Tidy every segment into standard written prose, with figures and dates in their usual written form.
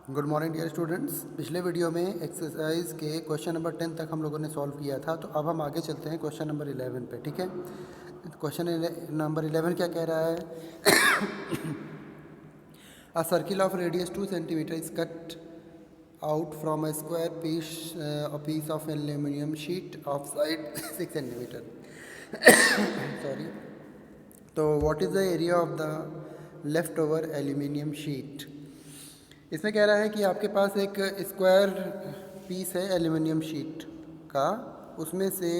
Good morning dear students. पिछले video में exercise के क्वेश्चन नंबर 10 तक हम लोगों ने सॉल्व किया था, तो अब हम आगे चलते हैं क्वेश्चन नंबर 11 पे। ठीक है, क्वेश्चन नंबर 11 क्या कह रहा है? अ circle of radius 2 centimetre is cut out from a square piece of aluminum sheet of side 6 centimeter. Sorry. तो what is the area of the leftover aluminium sheet? इसमें कह रहा है कि आपके पास एक स्क्वायर पीस है एल्यूमिनियम शीट का, उसमें से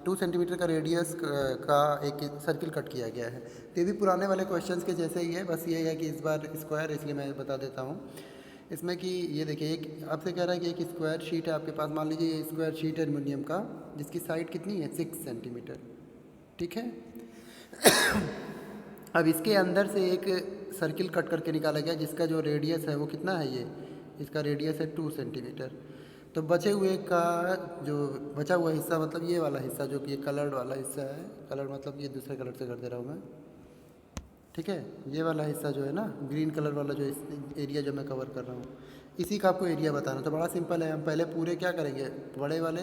2 सेंटीमीटर का रेडियस का एक सर्किल कट किया गया है। तो ये भी पुराने वाले क्वेश्चंस के जैसे ही है, बस ये है कि इस बार स्क्वायर, इसलिए मैं बता देता हूँ इसमें कि ये देखिए, एक आपसे कह रहा है कि एक स्क्वायर शीट है आपके पास। मान लीजिए ये स्क्वायर शीट है एल्यूमिनियम का, जिसकी साइड कितनी है 6 सेंटीमीटर। ठीक है, अब इसके अंदर से एक सर्किल कट करके निकाला गया जिसका जो रेडियस है वो कितना है, ये इसका रेडियस है 2 सेंटीमीटर। तो बचे हुए का जो बचा हुआ हिस्सा, मतलब ये वाला हिस्सा जो कि ये कलर्ड वाला हिस्सा है, कलर मतलब ये दूसरे कलर से कर दे रहा हूँ मैं। ठीक है, ये वाला हिस्सा जो है ना, ग्रीन कलर वाला जो एरिया जो मैं कवर कर रहा हूँ, इसी का आपको एरिया बताना। तो बड़ा सिंपल है, हम पहले पूरे क्या करेंगे, बड़े वाले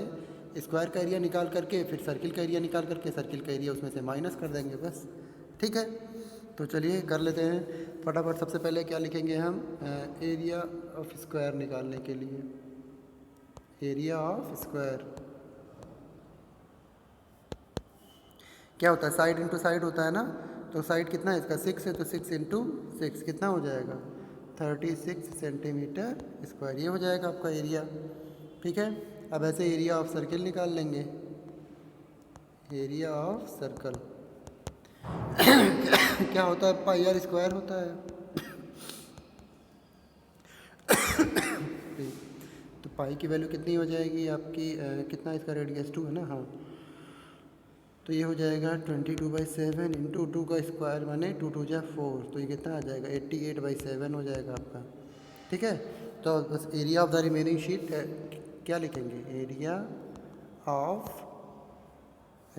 स्क्वायर का एरिया निकाल करके फिर सर्किल का एरिया निकाल करके सर्किल का एरिया उसमें से माइनस कर देंगे बस। ठीक है, तो चलिए कर लेते हैं फटाफट। सबसे पहले क्या लिखेंगे हम, एरिया ऑफ स्क्वायर निकालने के लिए, एरिया ऑफ स्क्वायर क्या होता है, साइड इंटू साइड होता है ना। तो साइड कितना है इसका, 6 है, तो 6 इंटू 6 कितना हो जाएगा, 36 सेंटीमीटर स्क्वायर, ये हो जाएगा आपका एरिया। ठीक है, अब ऐसे एरिया ऑफ सर्किल निकाल लेंगे, एरिया ऑफ सर्कल क्या होता है, पाई आर स्क्वायर होता है। तो पाई की वैल्यू कितनी हो जाएगी आपकी, कितना इसका रेडियस 2 है ना, हाँ। तो ये हो जाएगा 22/7 इंटू 2 का स्क्वायर माने 2 2 जा 4, तो ये कितना आ जाएगा 88/7 हो जाएगा आपका। ठीक है, तो बस area of the remaining sheet क्या लिखेंगे, area of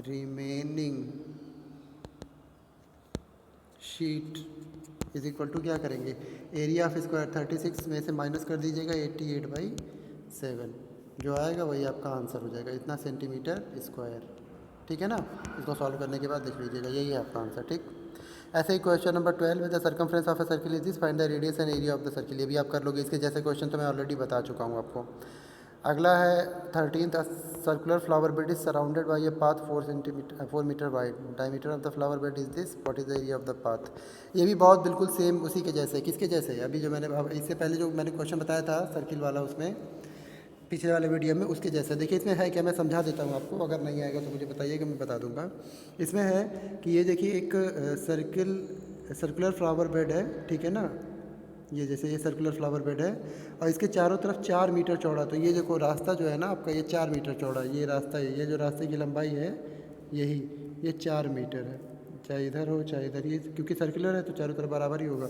remaining sheet is equal to क्या करेंगे, एरिया ऑफ स्क्वायर 36 में से माइनस कर दीजिएगा 88/7, जो आएगा वही आपका आंसर हो जाएगा, इतना सेंटीमीटर स्क्वायर। ठीक है ना, इसको सॉल्व करने के बाद देख लीजिएगा, यही है आपका आंसर। ठीक, ऐसे ही question number 12 the circumference of a circle is this, find the radius and area of the circle. ये भी आप कर लोगे, इसके जैसे क्वेश्चन तो मैं ऑलरेडी बता चुका हूँ आपको। अगला है 13th, circular flower bed is surrounded by a path 4 metre wide, diameter of the flower bed is this, what is the area of the path. ये भी बहुत बिल्कुल सेम उसी के जैसे, किसके जैसे है, अभी जो मैंने इससे पहले जो मैंने क्वेश्चन बताया था सर्किल वाला, उसमें पिछले वाले वीडियो में, उसके जैसा। देखिए इसमें है क्या, मैं समझा देता हूँ आपको, अगर नहीं आएगा तो मुझे बताइएगा, मैं बता दूंगा। इसमें है कि ये देखिए एक सर्कुलर फ्लावर बेड है, ठीक है ना, ये जैसे ये सर्कुलर फ्लावर बेड है और इसके चारों तरफ 4 मीटर चौड़ा। तो ये देखो रास्ता जो है ना आपका, ये 4 मीटर चौड़ा, ये रास्ता है, ये जो रास्ते की लंबाई है यही, ये 4 मीटर है, चाहे इधर हो चाहे इधर, ये क्योंकि सर्कुलर है तो चारों तरफ बराबर ही होगा।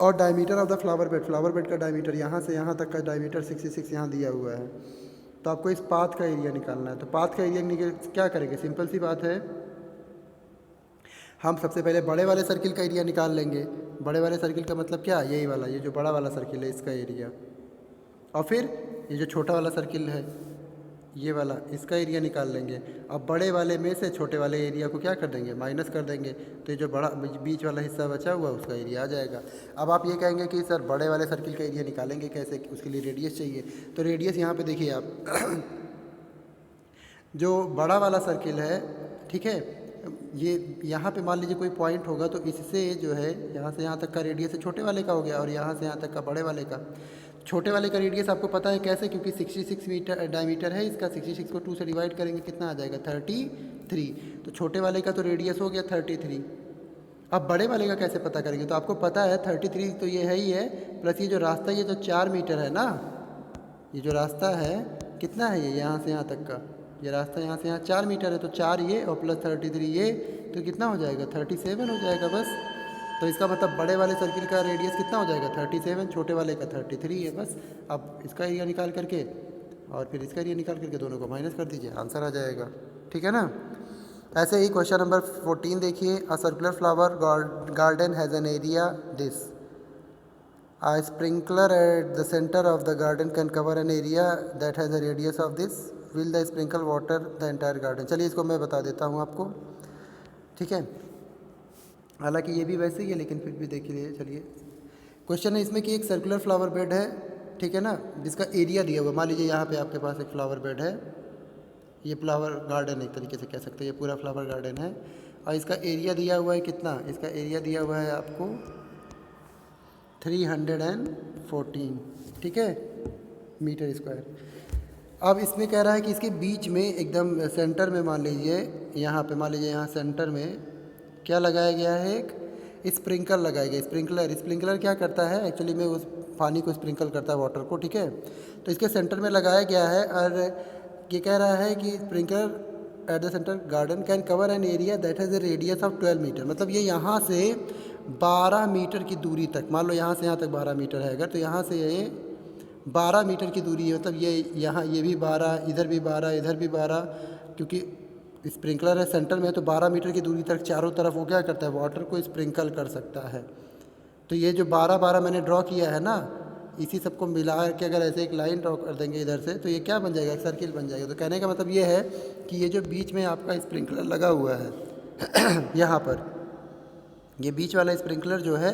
और diameter of the flower bed का डायमीटर यहाँ से यहाँ तक का डायमीटर 66 यहाँ दिया हुआ है। तो आपको इस पाथ का एरिया निकालना है। तो पाथ का एरिया क्या करेंगे, सिंपल सी बात है, हम सबसे पहले बड़े वाले सर्किल का एरिया निकाल लेंगे। बड़े वाले सर्किल का मतलब क्या, यही वाला, ये जो बड़ा वाला सर्किल है इसका एरिया, और फिर ये जो छोटा वाला सर्किल है ये वाला, इसका एरिया निकाल लेंगे। अब बड़े वाले में से छोटे वाले एरिया को क्या कर देंगे, माइनस कर देंगे, तो ये जो बड़ा बीच वाला हिस्सा बचा हुआ उसका एरिया आ जाएगा। अब आप ये कहेंगे कि सर बड़े वाले सर्किल का एरिया निकालेंगे कैसे, उसके लिए रेडियस चाहिए। तो रेडियस यहाँ पे देखिए आप जो बड़ा वाला सर्किल है, ठीक है, ये यहाँ पे मान लीजिए कोई पॉइंट होगा, तो इससे जो है यहाँ से यहाँ तक का रेडियस छोटे वाले का हो गया, और यहाँ से यहाँ तक का बड़े वाले का। छोटे वाले का रेडियस आपको पता है कैसे, क्योंकि 66 मीटर डायमीटर है इसका, 66 को 2 से डिवाइड करेंगे कितना आ जाएगा 33। तो छोटे वाले का तो रेडियस हो गया 33। अब बड़े वाले का कैसे पता करेंगे, तो आपको पता है 33 तो ये है ही है, प्लस ये जो रास्ता, ये जो 4 मीटर है ना, ये जो रास्ता है कितना है, ये यहाँ से यहाँ तक का, ये रास्ता यहाँ से यहाँ 4 मीटर है, तो 4 ये और प्लस 33 ये, तो कितना हो जाएगा 37 हो जाएगा बस। तो इसका मतलब बड़े वाले सर्किल का रेडियस कितना हो जाएगा 37, छोटे वाले का 33 है बस। अब इसका एरिया निकाल करके और फिर इसका एरिया निकाल करके दोनों को माइनस कर दीजिए, आंसर आ जाएगा। ठीक है ना। ऐसे ही क्वेश्चन नंबर 14 देखिए, a circular flower garden has an area this, A sprinkler at the center of the garden can cover an area that has a radius of this. Will the sprinkle water the entire garden? चलिए इसको मैं बता देता हूँ आपको, ठीक है। हालांकि ये भी वैसे ही है लेकिन फिर भी देख लीजिए। चलिए क्वेश्चन है इसमें कि एक सर्कुलर फ्लावर बेड है, ठीक है ना, जिसका एरिया दिया हुआ। मान लीजिए यहाँ पे आपके पास एक फ्लावर बेड है, ये फ्लावर गार्डन एक तरीके से कह सकते हैं, ये पूरा फ्लावर गार्डन है और इसका एरिया दिया हुआ है कितना, इसका एरिया दिया हुआ है आपको 314, ठीक है, मीटर स्क्वायर। अब इसमें कह रहा है कि इसके बीच में एकदम सेंटर में मान लीजिए यहाँ पे, मान लीजिए यहाँ सेंटर में क्या लगाया गया है, एक स्प्रिंकलर लगाया गया। स्प्रिंकलर क्या करता है एक्चुअली में, उस पानी को स्प्रिंकल करता है, वाटर को, ठीक है। तो इसके सेंटर में लगाया गया है और ये कह रहा है कि sprinkler at the centre garden can cover an area that has a radius of 12 metre. मतलब ये यहाँ से 12 मीटर की दूरी तक, मान लो यहाँ से यहाँ तक 12 मीटर है अगर, तो यहाँ से ये 12 मीटर की दूरी है। मतलब ये यहाँ ये भी 12, इधर भी 12, इधर भी 12, क्योंकि स्प्रिंकलर है सेंटर में, तो 12 मीटर की दूरी तक चारों तरफ वो क्या करता है, वाटर को स्प्रिंकल कर सकता है। तो ये जो 12-12 मैंने ड्रॉ किया है ना, इसी सबको मिला के अगर ऐसे एक लाइन ड्रॉ कर देंगे इधर से, तो ये क्या बन जाएगा, एक सर्किल बन जाएगा। तो कहने का मतलब ये है कि ये जो बीच में आपका स्प्रिंकलर लगा हुआ है यहाँ पर, ये बीच वाला स्प्रिंकलर जो है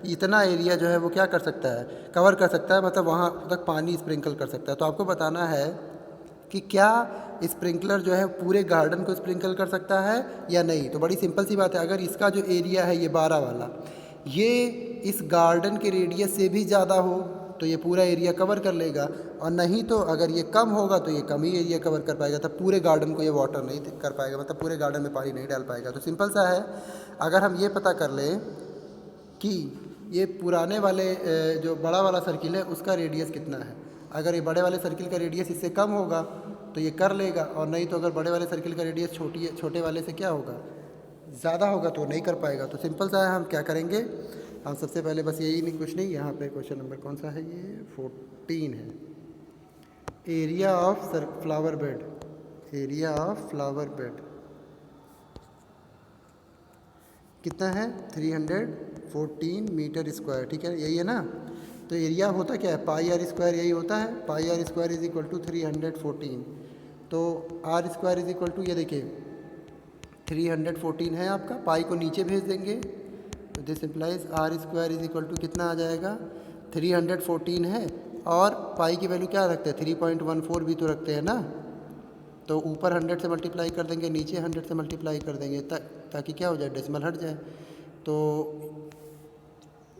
इतना एरिया जो है वो क्या कर सकता है, कवर कर सकता है, मतलब वहाँ तक पानी स्प्रिंकल कर सकता है। तो आपको बताना है कि क्या स्प्रिंकलर जो है पूरे गार्डन को स्प्रिंकल कर सकता है या नहीं। तो बड़ी सिंपल सी बात है, अगर इसका जो एरिया है ये 12 वाला, ये इस गार्डन के रेडियस से भी ज़्यादा हो तो ये पूरा एरिया कवर कर लेगा, और नहीं तो अगर ये कम होगा तो ये कम ही एरिया कवर कर पाएगा, तब पूरे गार्डन को ये वाटर नहीं कर पाएगा, मतलब पूरे गार्डन में पानी नहीं डाल पाएगा। तो सिंपल सा है, अगर हम ये पता कर लें कि ये पुराने वाले जो बड़ा वाला सर्किल है उसका रेडियस कितना है, अगर ये बड़े वाले सर्किल का रेडियस इससे कम होगा तो ये कर लेगा, और नहीं तो अगर बड़े वाले सर्किल का रेडियस छोटे वाले से क्या होगा, ज़्यादा होगा, तो नहीं कर पाएगा। तो सिंपल सा है, हम क्या करेंगे, हम सबसे पहले बस यही नहीं, कुछ नहीं, यहाँ पे क्वेश्चन नंबर कौन सा है, ये 14 है। Area of flower bed, area of flower bed कितना है, 314 मीटर स्क्वायर, ठीक है, यही है ना। तो एरिया होता क्या है, पाई आर स्क्वायर, यही होता है, pi r square is equal to 314। तो r square is equal to, ये देखिए 314 है आपका, पाई को नीचे भेज देंगे तो this implies r square is equal to कितना आ जाएगा, 314 है, और पाई की वैल्यू क्या रखते हैं, 3.14 भी तो रखते हैं ना। तो ऊपर 100 से मल्टीप्लाई कर देंगे, नीचे 100 से मल्टीप्लाई कर देंगे, ताकि क्या हो जाए, डेसिमल हट जाए। तो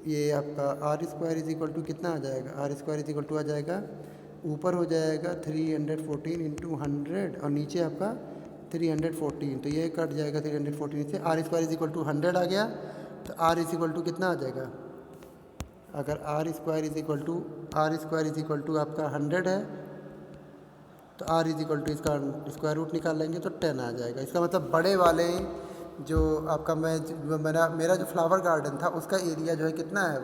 ये आपका r square is equal to कितना आ जाएगा, r square is equal to आ जाएगा, ऊपर हो जाएगा 314 इंटू 100 और नीचे आपका 314, तो ये कट जाएगा 314 से, r square is equal to 100 आ गया। तो आर इज इक्वल टू कितना आ जाएगा, अगर r square is equal to आपका 100 है तो आर इज इक्वल टू इसका स्क्वायर रूट निकाल लेंगे तो 10 आ जाएगा। इसका मतलब बड़े वाले जो आपका मेरा जो फ्लावर गार्डन था उसका एरिया जो है कितना है,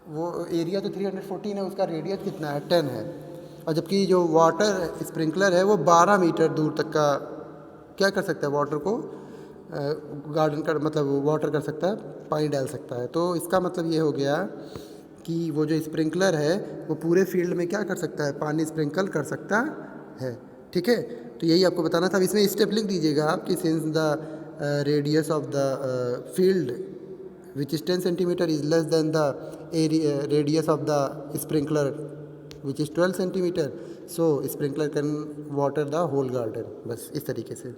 वो एरिया तो 314 है, उसका रेडियस कितना है, 10 है। और जबकि जो वाटर स्प्रिंकलर है वो 12 मीटर दूर तक का क्या कर सकता है, वाटर को गार्डन का मतलब वाटर कर सकता है, पानी डाल सकता है। तो इसका मतलब ये हो गया कि वो जो स्प्रिंकलर है वो पूरे फील्ड में क्या कर सकता है, पानी स्प्रिंकल कर सकता है, ठीक है। तो यही आपको बताना था। अब इसमें स्टेप लिख दीजिएगा आप कि since the radius of the field which is 10 centimetre is less than the radius of the sprinkler which is 12 centimetre, so sprinkler can water the whole garden, बस इस तरीके से,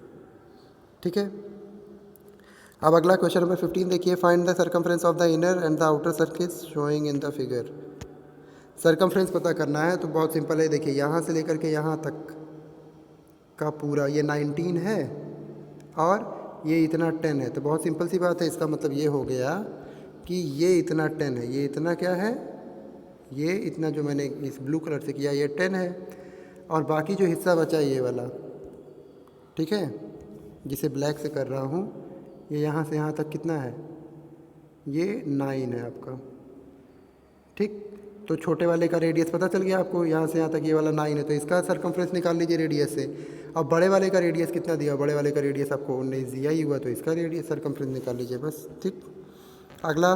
ठीक है। अब अगला क्वेश्चन नंबर 15 देखिए, find the circumference of the inner and the outer circle showing in the figure. Circumference पता करना है तो बहुत सिंपल है, देखिए यहाँ से लेकर के यहाँ तक का पूरा ये 19 है और ये इतना 10 है, तो बहुत सिंपल सी बात है। इसका मतलब ये हो गया कि ये इतना 10 है, ये इतना क्या है, ये इतना जो मैंने इस ब्लू कलर से किया ये 10 है, और बाकी जो हिस्सा बचा ये वाला, ठीक है, जिसे ब्लैक से कर रहा हूँ, ये यहाँ से यहाँ तक कितना है, ये 9 है आपका, ठीक। तो छोटे वाले का रेडियस पता चल गया आपको, यहाँ से यहाँ तक ये वाला 9 है, तो इसका सर्कमफ्रेंस निकाल लीजिए रेडियस से। अब बड़े वाले का रेडियस कितना दिया, बड़े वाले का रेडियस आपको 19 दिया ही हुआ, तो इसका रेडियस सर्कमफ्रेंस निकाल लीजिए बस, ठीक। अगला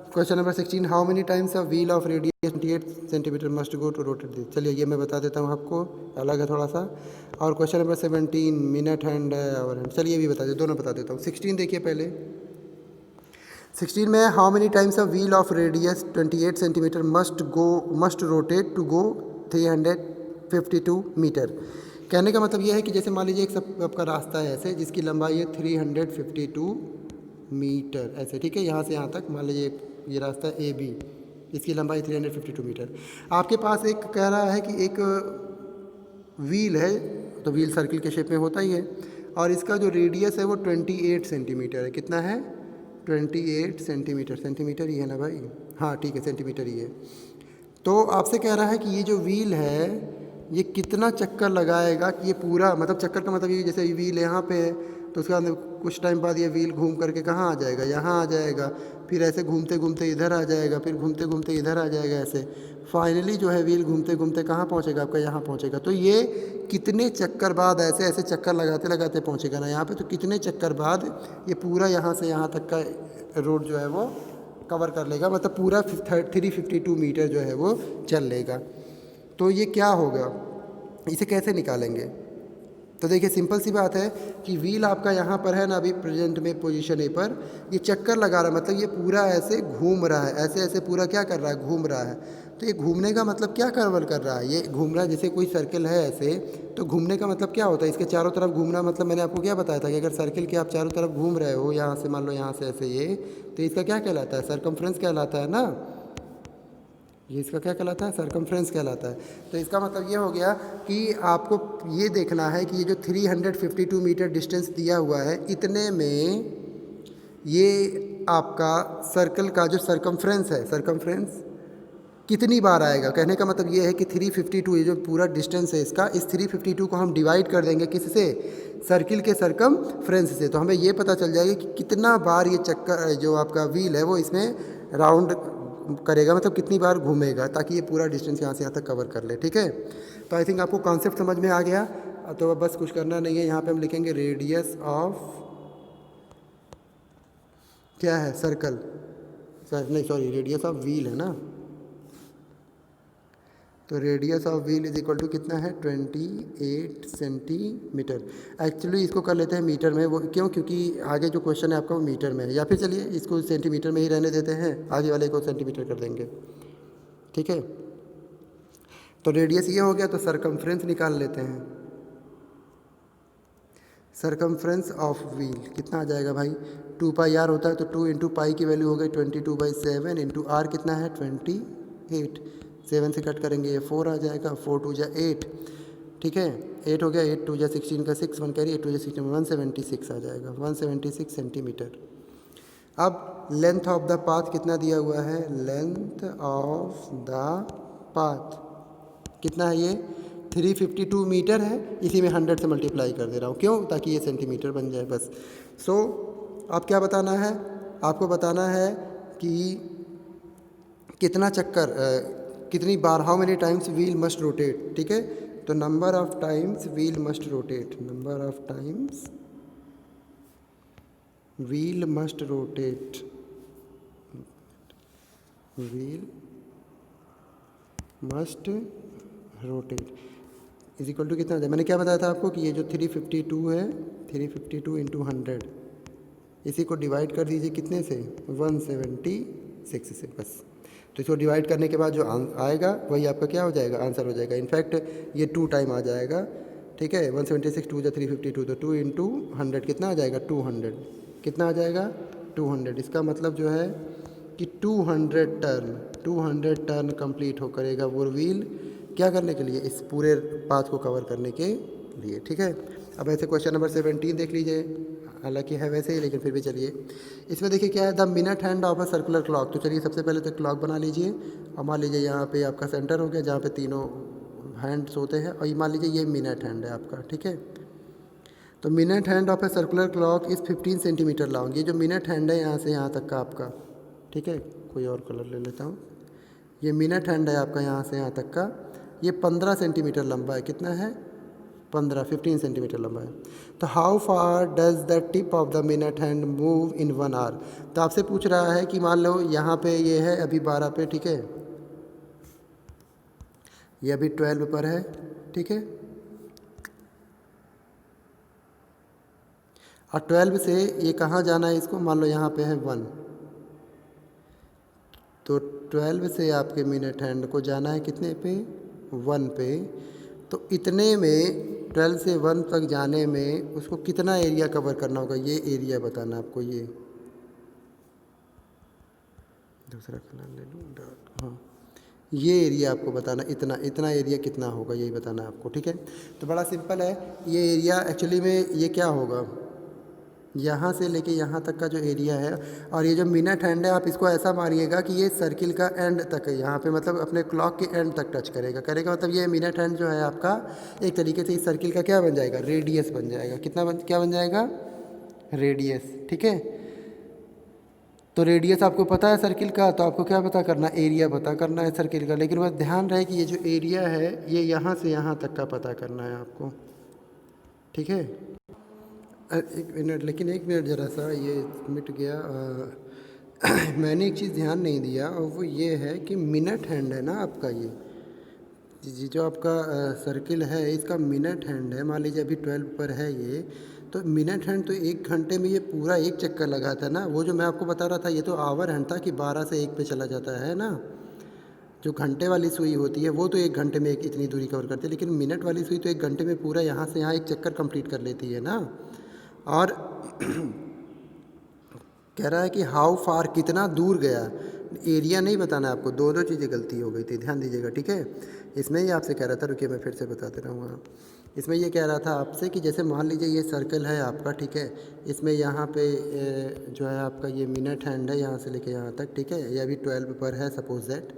question number 16, how many times a wheel of radius 28 centimetre must go to rotate this. चलिए ये मैं बता देता हूँ आपको, अलग है थोड़ा सा। और question number 17, minute hand hour hand, चलिए ये भी बता दे, दोनों बता देता हूँ। 16 देखिए पहले, 16 में how many times a wheel of radius 28 centimetre must rotate to go 352 metre. कहने का मतलब ये है कि जैसे मान लीजिए एक सब आपका रास्ता है ऐसे, जिसकी लंबाई है 352 मीटर ऐसे, ठीक है, यहाँ से यहाँ तक मान लीजिए ये रास्ता ए बी, इसकी लंबाई 352 मीटर। आपके पास एक कह रहा है कि एक व्हील है, तो व्हील सर्किल के शेप में होता ही है, और इसका जो रेडियस है वो 28 सेंटीमीटर है। कितना है? 28 सेंटीमीटर। सेंटीमीटर ही है ना भाई? हाँ ठीक है, सेंटीमीटर ही है। तो आपसे कह रहा है कि ये जो व्हील है ये कितना चक्कर लगाएगा कि ये पूरा, मतलब चक्कर का मतलब ये जैसे ये व्हील यहाँ पे है तो उसके बाद कुछ टाइम बाद ये व्हील घूम करके कहाँ आ जाएगा? यहाँ आ जाएगा, फिर ऐसे घूमते घूमते इधर आ जाएगा, फिर घूमते घूमते इधर आ जाएगा ऐसे, फाइनली जो है व्हील घूमते घूमते कहाँ पहुँचेगा? आपका यहाँ पहुँचेगा। तो ये कितने चक्कर बाद ऐसे ऐसे चक्कर लगाते लगाते पहुँचेगा ना यहाँ पे, तो कितने चक्कर बाद ये पूरा यहाँ से यहाँ तक का रोड जो है वो कवर कर लेगा, मतलब पूरा 352 मीटर जो है वो चल लेगा। तो ये क्या होगा, इसे कैसे निकालेंगे? तो देखिए सिंपल सी बात है कि व्हील आपका यहाँ पर है ना, अभी प्रेजेंट में पोजीशन ए पर ये चक्कर लगा रहा है, मतलब ये पूरा ऐसे घूम रहा है, ऐसे ऐसे पूरा क्या कर रहा है? घूम रहा है। तो ये घूमने का मतलब क्या कवर कर रहा है? ये घूम रहा है, जैसे कोई सर्किल है ऐसे, तो घूमने का मतलब क्या होता है? इसके चारों तरफ घूमना, मतलब मैंने आपको क्या बताया था कि अगर सर्किल के आप चारों तरफ घूम रहे हो, यहाँ से मान लो यहाँ से ऐसे ये, तो इसका क्या कहलाता है? सर्कमफ्रेंस कहलाता है ना। ये इसका क्या कहलाता है? सर्कमफ्रेंस कहलाता है। तो इसका मतलब ये हो गया कि आपको ये देखना है कि ये जो 352 मीटर डिस्टेंस दिया हुआ है, इतने में ये आपका सर्कल का जो सर्कमफ्रेंस है, सर्कमफ्रेंस कितनी बार आएगा। कहने का मतलब ये है कि 352, ये जो पूरा डिस्टेंस है इसका, इस 352 को हम डिवाइड कर देंगे किससे? सर्किल के सर्कमफ्रेंस से। तो हमें ये पता चल जाएगा कि कितना बार ये चक्कर जो आपका व्हील है वो इसमें राउंड करेगा, मतलब कितनी बार घूमेगा, ताकि ये पूरा डिस्टेंस यहाँ से यहाँ तक कवर कर ले। ठीक है, तो आई थिंक आपको कॉन्सेप्ट समझ में आ गया। तो बस कुछ करना नहीं है, यहाँ पे हम लिखेंगे रेडियस ऑफ, क्या है? सर्कल, नहीं सॉरी, रेडियस ऑफ व्हील है ना। तो radius of wheel is equal to कितना है? 28 सेंटीमीटर। एक्चुअली इसको कर लेते हैं मीटर में, वो क्यों? क्योंकि आगे जो क्वेश्चन है आपका वो मीटर में है, या फिर चलिए इसको सेंटीमीटर में ही रहने देते हैं, आगे वाले को सेंटीमीटर कर देंगे। ठीक है, तो रेडियस ये हो गया, तो सर्कमफ्रेंस निकाल लेते हैं। सर्कमफ्रेंस ऑफ व्हील कितना आ जाएगा भाई? 2 पाई आर होता है, तो 2 इंटू पाई की वैल्यू हो गई 22/7 इंटू आर कितना है? 28। 7 से कट करेंगे ये 4 आ जाएगा, 4 2 जा 8, ठीक है, 8 हो गया, 8 2 जा 16 का 6, 1 कैरी, 8 2 जा 16, 176 आ जाएगा, 176 सेंटीमीटर। अब लेंथ ऑफ द पाथ कितना दिया हुआ है? लेंथ ऑफ द पाथ कितना है? ये 352 मीटर है, इसी में 100 से मल्टीप्लाई कर दे रहा हूँ, क्यों? ताकि ये सेंटीमीटर बन जाए बस। सो अब क्या बताना है? आपको बताना है कि कितना चक्कर, कितनी बार, how many times wheel must rotate. ठीक है, तो number of times wheel must rotate, number of times wheel must rotate, wheel must rotate is equal to कितना आ जाए? मैंने क्या बताया था आपको कि ये जो 352 है, 352 इंटू 100, इसी को डिवाइड कर दीजिए कितने से? 176 से, बस। तो इसको डिवाइड करने के बाद जो आएगा वही आपका क्या हो जाएगा? आंसर हो जाएगा। इनफैक्ट ये 2 टाइम आ जाएगा। ठीक है, 176 2 जा 352, तो 2 इंटू 100 कितना आ जाएगा? 200। कितना आ जाएगा? 200। इसका मतलब जो है कि 200 टर्न कंप्लीट हो करेगा वो व्हील, क्या करने के लिए? इस पूरे पाथ को कवर करने के लिए। ठीक है, अब ऐसे क्वेश्चन नंबर 17 देख लीजिए, हालांकि है वैसे ही लेकिन फिर भी चलिए। इसमें देखिए क्या है? The minute hand of a circular clock. तो चलिए सबसे पहले तो क्लॉक बना लीजिए, और मान लीजिए यहाँ पे आपका सेंटर हो गया जहाँ पे तीनों हैंड्स होते हैं, और ये मान लीजिए ये मिनट हैंड है आपका। ठीक है, तो minute hand of a circular clock is 15 centimetre long. ये जो मिनट हैंड है यहाँ से यहाँ तक का आपका, ठीक है, कोई और कलर ले लेता हूँ। ये मिनट हैंड है आपका यहाँ से यहाँ तक का, ये 15 सेंटीमीटर लंबा है। कितना है? 15 सेंटीमीटर लंबा है। तो how far does the tip of the minute hand move in 1 hour. तो आपसे पूछ रहा है कि मान लो यहाँ पे ये है अभी 12 पे, ठीक है, ये अभी 12 पर है, ठीक है, और 12 से ये कहाँ जाना है इसको, मान लो यहाँ पे है 1, तो 12 से आपके मिनट हैंड को जाना है कितने पे, 1 पे। तो इतने में 12 से 1 तक जाने में उसको कितना एरिया कवर करना होगा, ये एरिया बताना आपको। ये दूसरा कलर ले लूँ, डॉट, हाँ, ये एरिया आपको बताना, इतना इतना एरिया कितना होगा यही बताना है आपको, ठीक है। तो बड़ा सिंपल है, ये एरिया एक्चुअली में ये क्या होगा, यहाँ से लेके यहाँ तक का जो एरिया है, और ये जो मिनट हैंड है आप इसको ऐसा मानिएगा कि ये सर्किल का एंड तक है, यहाँ पे मतलब अपने क्लॉक के एंड तक टच करेगा मतलब ये मिनट हैंड जो है आपका एक तरीके से इस सर्किल का क्या बन जाएगा, रेडियस बन जाएगा। क्या बन जाएगा, रेडियस, ठीक है। तो रेडियस आपको पता है सर्किल का, तो आपको क्या पता करना, एरिया पता करना है सर्किल का। लेकिन बस ध्यान रहे कि ये जो एरिया है ये यहाँ से यहाँ तक का पता करना है आपको, ठीक है। एक मिनट, लेकिन एक मिनट ज़रा सा, ये मिट गया। मैंने एक चीज़ ध्यान नहीं दिया, और वो ये है कि मिनट हैंड है ना आपका, ये जो आपका सर्किल है इसका मिनट हैंड है। मान लीजिए अभी 12 पर है ये, तो मिनट हैंड तो 1 घंटे में ये पूरा एक चक्कर लगाता है ना। वो जो मैं आपको बता रहा था ये तो आवर हैंड था कि 12 से 1 पे चला जाता है ना। जो घंटे वाली सुई होती है वो तो 1 घंटे में एक इतनी दूरी कवर करती है, लेकिन मिनट वाली सुई तो 1 घंटे में पूरा यहाँ से यहाँ एक चक्कर कंप्लीट कर लेती है ना। और कह रहा है कि हाउ फार, कितना दूर गया, एरिया नहीं बताना है आपको। दो चीज़ें गलती हो गई थी, ध्यान दीजिएगा, ठीक है। इसमें ये आपसे कह रहा था, रुकिए मैं फिर से बताते रहूँगा। इसमें ये कह रहा था आपसे कि जैसे मान लीजिए ये सर्कल है आपका, ठीक है, इसमें यहाँ पे जो है आपका ये मिनट हैंड है यहाँ से लेके यहाँ तक, ठीक है, ये अभी 12 पर है सपोज दैट।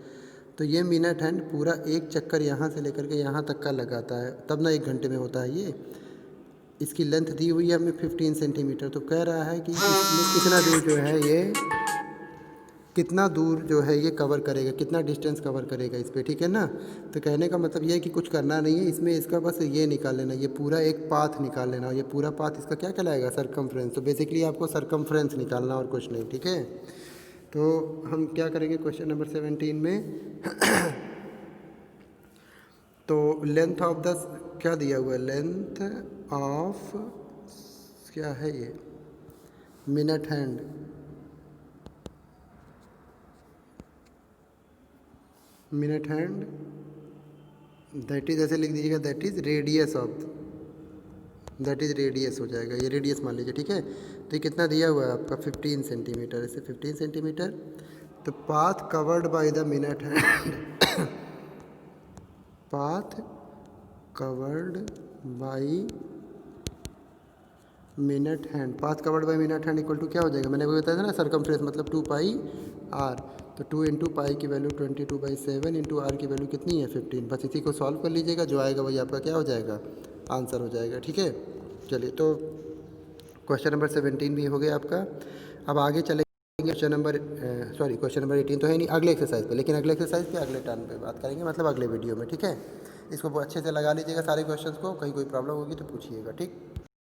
तो ये मिनट हैंड पूरा एक चक्कर यहाँ से लेकर के यहाँ तक का लगाता है, तब ना 1 घंटे में होता है ये। इसकी लेंथ दी हुई है हमें 15 सेंटीमीटर। तो कह रहा है कि इसमें कितना दूर जो है ये, कितना दूर जो है ये कवर करेगा, कितना डिस्टेंस कवर करेगा इस पर, ठीक है ना। तो कहने का मतलब ये है कि कुछ करना नहीं है इसमें, इसका बस ये निकाल लेना, ये पूरा एक पाथ निकाल लेना, ये पूरा पाथ इसका क्या कहलाएगा, सरकमफ्रेंस। तो बेसिकली आपको सरकमफ्रेंस निकालना और कुछ नहीं, ठीक है। तो हम क्या करेंगे क्वेश्चन नंबर 17 में तो लेंथ ऑफ द, क्या दिया हुआ है, लेंथ ऑफ, क्या है ये, minute hand, minute hand that is, ऐसे लिख दीजिएगा, that is radius of, that is radius हो जाएगा, ये रेडियस मान लीजिए, ठीक है। तो ये कितना दिया हुआ है आपका 15 सेंटीमीटर, ऐसे 15 सेंटीमीटर। तो path covered by the minute hand, path covered by minute hand, path covered by minute hand equal to क्या हो जाएगा, मैंने वो बताया था ना, सरकमफ्रेंस मतलब 2 पाई आर। तो 2 इंटू पाई की वैल्यू 22/7 इंटू आर की वैल्यू कितनी है 15। बस इसी को सॉल्व कर लीजिएगा, जो आएगा वही आपका क्या हो जाएगा, आंसर हो जाएगा, ठीक है। चलिए, तो क्वेश्चन नंबर 17 भी हो गया आपका। अब आगे चलेंगे क्वेश्चन नंबर 18 तो है नहीं, अगले एक्सरसाइज पे। लेकिन अगले एक्सरसाइज पे अगले टर्न पे बात करेंगे, मतलब अगले वीडियो में, ठीक है। इसको अच्छे से लगा लीजिएगा सारे क्वेश्चंस को, कहीं कोई प्रॉब्लम होगी तो पूछिएगा, ठीक।